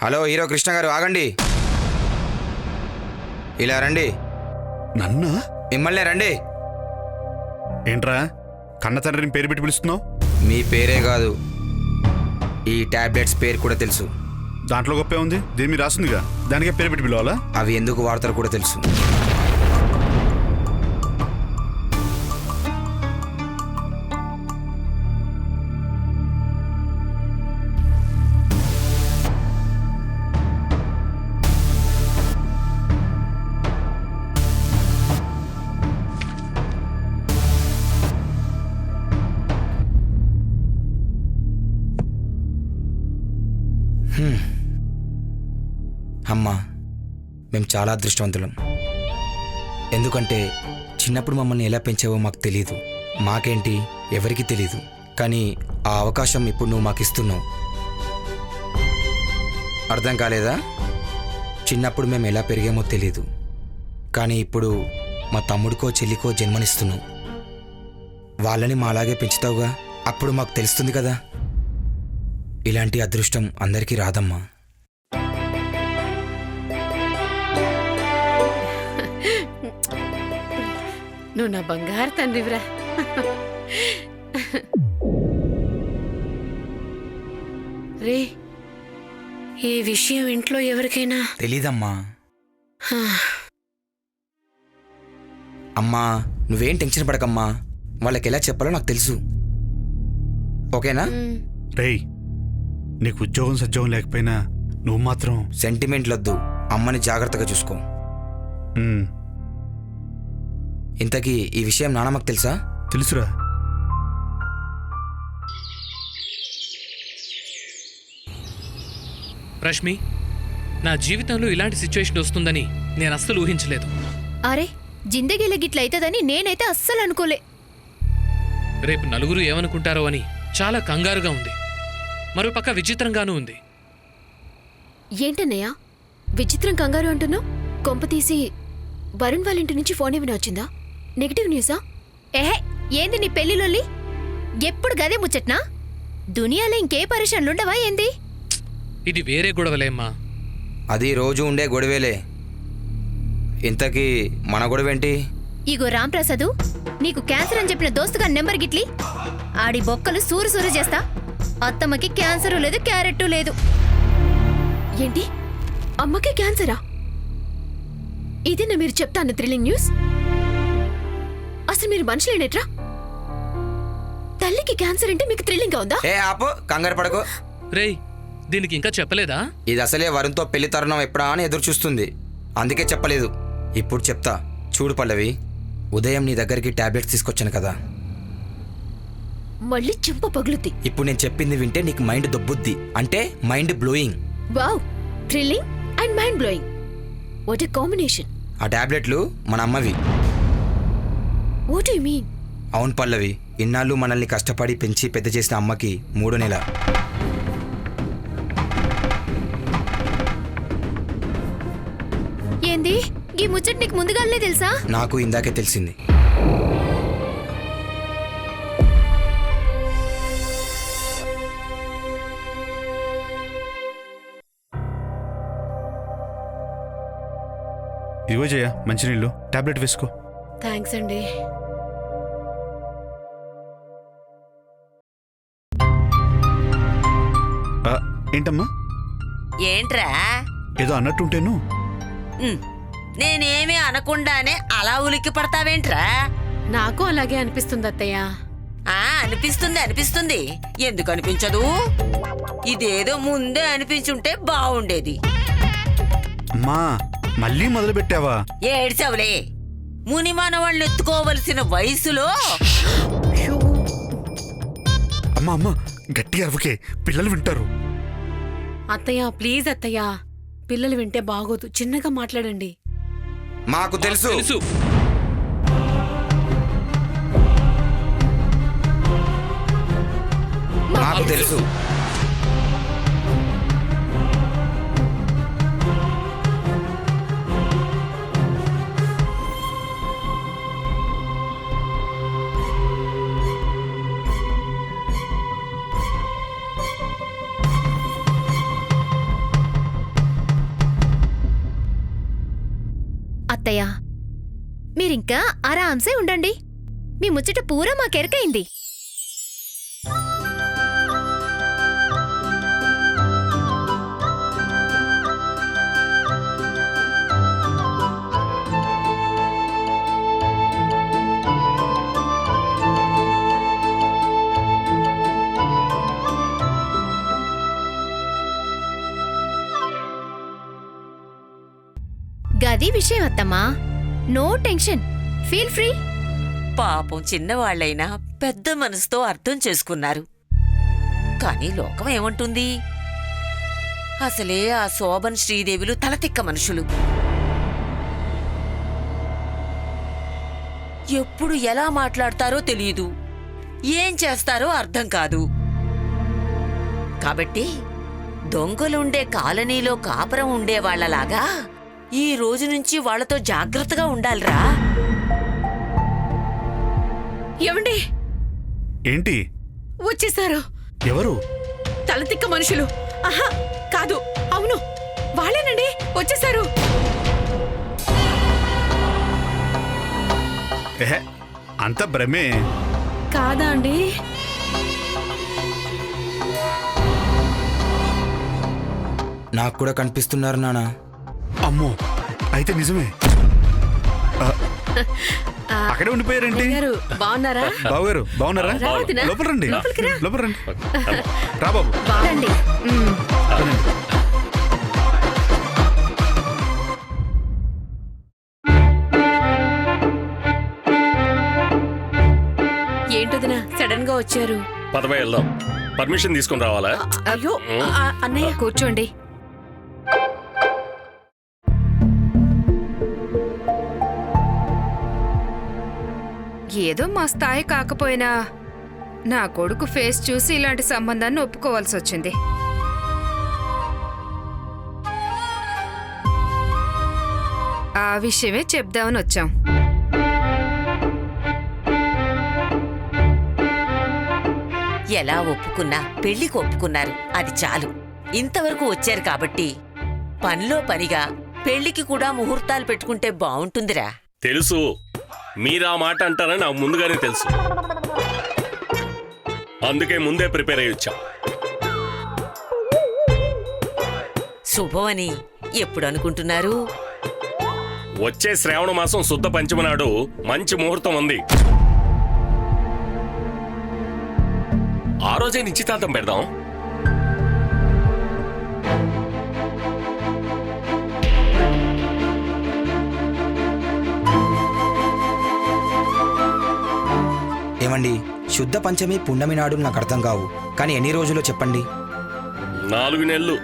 Hello hero Krishna గారు ఆగండి. ఇలా రండి. నన్ను? మిమ్మల్నే రండి. ఏంట్రా కన్న తండ్రిని పేరు పెట్టి పిలుస్తున్నావు? మీ పేరే కాదు, ఈ టాబ్లెట్స్ పేరు కూడా తెలుసు. దాంట్లో గొప్పే ఉంది, దీని మీద రాసిందిగా, దానికే పేరు పెట్టి పిలవాలా? అవి ఎందుకు వాడతారో కూడా తెలుసు. అమ్మా, మేము చాలా అదృష్టవంతులం. ఎందుకంటే చిన్నప్పుడు మమ్మల్ని ఎలా పెంచావో మాకు తెలీదు. మాకేంటి ఎవరికి తెలీదు. కానీ ఆ అవకాశం ఇప్పుడు నువ్వు మాకు ఇస్తున్నావు. అర్థం కాలేదా? చిన్నప్పుడు మేము ఎలా పెరిగామో తెలీదు, కానీ ఇప్పుడు మా తమ్ముడికో చెల్లికో జన్మనిస్తున్నావు. వాళ్ళని మాలాగే పెంచుతావుగా, అప్పుడు మాకు తెలుస్తుంది కదా. ఇలాంటి అదృష్టం అందరికీ రాదమ్మా. నువ్వు నా బంగారు తండ్రివిరా. రే, ఈ విషయం ఇంట్లో ఎవరికైనా తెలీదమ్మా. అమ్మా, నువ్వేం టెన్షన్ పడకమ్మా. వాళ్ళకి ఎలా చెప్పాలో నాకు తెలుసు. ఓకేనా? రేయ్, నీకు ఉద్యోగం సద్యోగం లేకపోయినా నువ్వు మాత్రం సెంటిమెంట్లొద్దు, అమ్మని జాగ్రత్తగా చూసుకో. ఇంతకీ ఈ విషయం నానమ్మకు తెలుసా? తెలుసురా. రష్మి, నా జీవితంలో ఇలాంటి సిచ్యువేషన్ వస్తుందని నేను అస్సలు ఊహించలేదు. అరే, జిందగీలో గిట్ల అవుతుందని నేనైతే అస్సలు అనుకోలే. రేపు నలుగురు ఏమనుకుంటారో అని చాలా కంగారుగా ఉంది. మరోపక్క విచిత్రంగానూ ఉంది. ఏంటన్నయ్యా విచిత్రం కంగారు అంటున్నావు? కొంప తీసి వరుణ్ వాళ్ళ ఇంటి నుంచి ఫోన్ ఏమైనా వచ్చిందా? నెగిటివ్ న్యూసా? ఏహే, ఏంది నీ పెళ్లిలోని? ఎప్పుడు గదే ముచ్చట్నా? దునియాలో ఇంకే పరిశ్రమలుండవా ఏంది? ఇది వేరే గొడవలేమ్మా. అది రోజు ఉండే గొడవేలే. ఇంతకీ మన గొడవేంటి? ఇగో రాంప్రసాదు, నీకు క్యాన్సర్ అని చెప్పిన దోస్తుగా నెంబర్ గిట్లి ఆడి బొక్కలు సూరు సూరు చేస్తా. అత్తమ్మకి క్యాన్సరు లేదు, క్యారెట్టు లేదు. ఏంటి, అమ్మకి క్యాన్సరా? ఇదేనా మీరు చెప్తాను థ్రిల్లింగ్ న్యూస్? అసలు మీరు మనుషులేనేట్రా? తల్లికి క్యాన్సర్ అంటే మీకు థ్రిల్లింగ్ గా ఉందా? ఏ ఆపు, కంగారు పడకు. రేయ్, దీనికి ఇంకా చెప్పలేదా? ఇది అసలే వరుణ్తో పెళ్లి తరుణం ఎప్పుడా అని ఎదురు చూస్తుంది, అందుకే చెప్పలేదు. ఇప్పుడు చెప్తా. చూడు పల్లవి, ఉదయం నీ దగ్గరికి టాబ్లెట్స్ తీసుకొచ్చాను కదా, మళ్ళీ చెంప పగులుద్ది. ఇప్పుడు నేను చెప్పింది వింటే నీకు మైండ్ దొబ్బుద్ది, అంటే mind blowing. Wow, thrilling and mind blowing, what a combination. ఆ టాబ్లెట్లు మన అమ్మవి. What you mean? అవును పల్లవి, ఇన్నాళ్ళు మనల్ని కష్టపడి పెంచి పెద్ద చేసిన అమ్మకి 3వ నెల. ఏంది, ఈ ముచ్చట నీకు ముందుగానే తెలుసా? నాకు ఇందాకే తెలిసింది. ఇదిగో జయ, మంచినీళ్ళు, టాబ్లెట్ వేసుకో. థ్యాంక్స్ అండి. ఏంటమ్మా? ఏంట్రా? ఏదో అన్నట్టుంటేను. నేనేమీ అనకుండానే అలా ఉలిక్కి పడతావేంట్రా? నాకు అలాగే అనిపిస్తుంది అత్తయ్య. అనిపిస్తుంది. ఎందుకు అనిపించదు? ఇదేదో ముందే అనిపించుంటే బాగుండేది. అమ్మా, మళ్ళీ మొదలు పెట్టావా? ఏడ్చవులే, ముని మనవాళ్ళని ఎత్తుకోవలసిన వయసులో. అమ్మా అమ్మా, గట్టిగా అరవకే, పిల్లలు వింటారు. అత్తయ్య ప్లీజ్ అత్తయ్య, పిల్లలు వింటే బాగోదు, చిన్నగా మాట్లాడండి. మాకు తెలుసు. మాకు తెలుసు. అత్తయ్య మీరింకా ఆరాంసే ఉండండి. మీ ముచ్చట పూరా మాకెరకైంది. గది విషయం అత్తమ్మా. No tension, feel free. పాపం చిన్నవాళ్లైనా పెద్ద మనసుతో అర్థం చేసుకున్నారు. కానీ లోకం ఏమంటుంది? అసలే ఆ శోభన్ శ్రీదేవిలు తలతిక్క మనుషులు. ఎప్పుడు ఎలా మాట్లాడతారో తెలియదు, ఏం చేస్తారో అర్థం కాదు. కాబట్టి దొంగలుండే కాలనీలో కాపురం ఉండేవాళ్లలాగా ఈ రోజు నుంచి వాళ్లతో జాగ్రత్తగా ఉండాలిరా. ఏమండి? ఏంటి? వచ్చేసారు ఎవరు? తలతిక్క మనుషులు. ఆహా కాదు, అవును వాళ్ళేనండి, వచ్చేసారు. ఏహే, అంత భ్రమే. కాదా అండి? నాకు కూడా కనిపిస్తున్నారు నాన్న. అమ్మో, అయితే నిజమే. అక్కడే ఉండిపోయారేంటి? గారు బాగున్నారా? బావగారు బాగున్నారా? రా వదినా. లోపల రండి, లోపలికి రా. లోపల రండి. రా బాబు. రండి. రండి. ఏంటోదినా సడన్ గా వచ్చారు? పదవే వెళ్దాం. పర్మిషన్ తీసుకుని రావాలా? అయ్యో అన్నయ్య కూర్చోండి. ఏదో మా స్థాయి కాకపోయినా నా కొడుకు ఫేస్ చూసి ఇలాంటి సంబంధాన్ని ఒప్పుకోవాల్సి వచ్చింది. ఆ విషయమే చెప్దామని వచ్చాం. ఎలా ఒప్పుకున్నా పెళ్లికి ఒప్పుకున్నారు, అది చాలు. ఇంతవరకు వచ్చారు కాబట్టి పనిలో పనిగా పెళ్లికి కూడా ముహూర్తాలు పెట్టుకుంటే బావుంటుందిరా. తెలుసు, మీరా మాట అంటారని నాకు ముందుగానే తెలుసు. అందుకే ముందే ప్రిపేర్ అయ్యి వచ్చాం. శుభమని ఎప్పుడు అనుకుంటున్నారు? వచ్చే శ్రావణ మాసం శుద్ధ పంచమి నాడు మంచి ముహూర్తం ఉంది. ఆ రోజే నిశ్చితార్థం పెడదాం. ఏమండి, శుద్ధ పంచమి పున్నమి నాడు నాకు అర్థం కావు, కానీ ఎన్ని రోజులో చెప్పండి. 4 నెలలు.